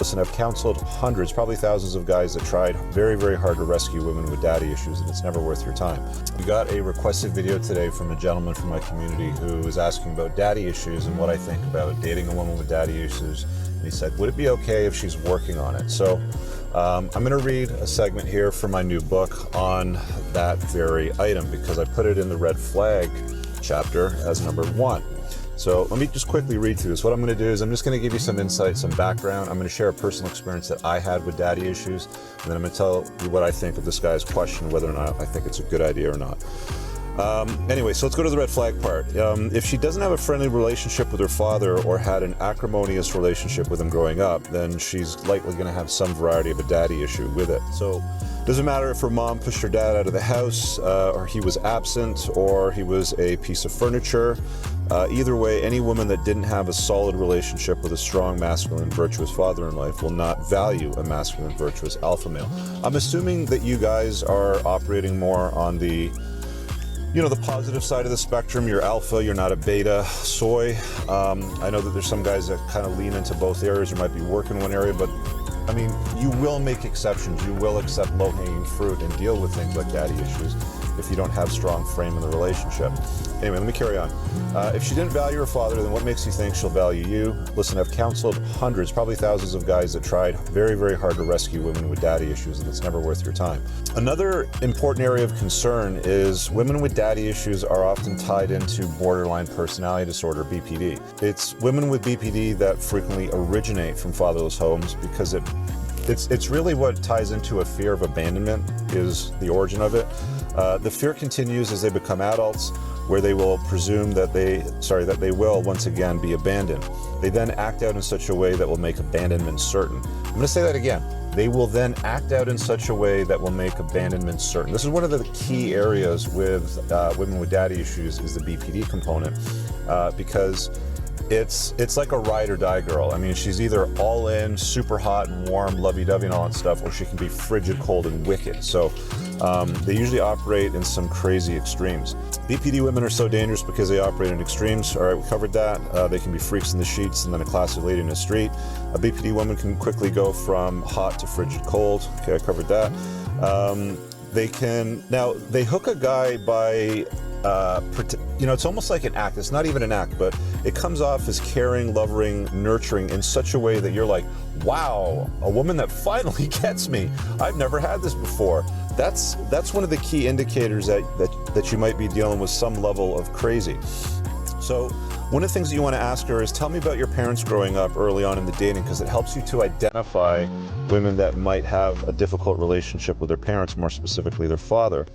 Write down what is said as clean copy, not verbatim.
Listen, I've counseled hundreds, probably thousands of guys that tried very, very hard to rescue women with daddy issues, and it's never worth your time. We got a requested video today from a gentleman from my community who was asking about daddy issues and what I think about dating a woman with daddy issues. And he said, would it be okay if she's working on it? So I'm going to read a segment here from my new book on that very item because I put it in the red flag chapter as number 1. So let me just quickly read through this. What I'm going to do is I'm just going to give you some insight, some background. I'm going to share a personal experience that I had with daddy issues, and then I'm going to tell you what I think of this guy's question, whether or not I think it's a good idea or not. Anyway, so let's go to the red flag part. If she doesn't have a friendly relationship with her father or had an acrimonious relationship with him growing up, then she's likely going to have some variety of a daddy issue with it. So it doesn't matter if her mom pushed her dad out of the house, or he was absent, or he was a piece of furniture. Either way, any woman that didn't have a solid relationship with a strong, masculine, virtuous father in life will not value a masculine, virtuous alpha male. I'm assuming that you guys are operating more on the the positive side of the spectrum. You're alpha, you're not a beta soy. I know that there's some guys that kind of lean into both areas. You might be working one area, but I mean, you will make exceptions. You will accept low-hanging fruit and deal with things like daddy issues if you don't have strong frame in the relationship. Anyway, let me carry on. If she didn't value her father, then what makes you think she'll value you? Listen, I've counseled hundreds, probably thousands of guys that tried very, very hard to rescue women with daddy issues, and it's never worth your time. Another important area of concern is women with daddy issues are often tied into borderline personality disorder, BPD. It's women with BPD that frequently originate from fatherless homes because it's really what ties into a fear of abandonment is the origin of it. The fear continues as they become adults, where they will presume that they will once again be abandoned. They then act out in such a way that will make abandonment certain. I'm going to say that again. They will then act out in such a way that will make abandonment certain. This is one of the key areas with women with daddy issues is the BPD component, because it's like a ride or die girl. I mean, she's either all in, super hot and warm, lovey-dovey and all that stuff, or she can be frigid, cold, and wicked. So they usually operate in some crazy extremes. BPD women are so dangerous because they operate in extremes. All right, we covered that. They can be freaks in the sheets and then a classy lady in the street. A BPD woman can quickly go from hot to frigid cold. Okay, I covered that. They hook a guy by it's almost like an act. It's not even an act, but it comes off as caring, loving, nurturing in such a way that you're like, wow, a woman that finally gets me. I've never had this before. That's one of the key indicators that you might be dealing with some level of crazy. So one of the things that you want to ask her is, tell me about your parents growing up early on in the dating, because it helps you to identify women that might have a difficult relationship with their parents, more specifically their father.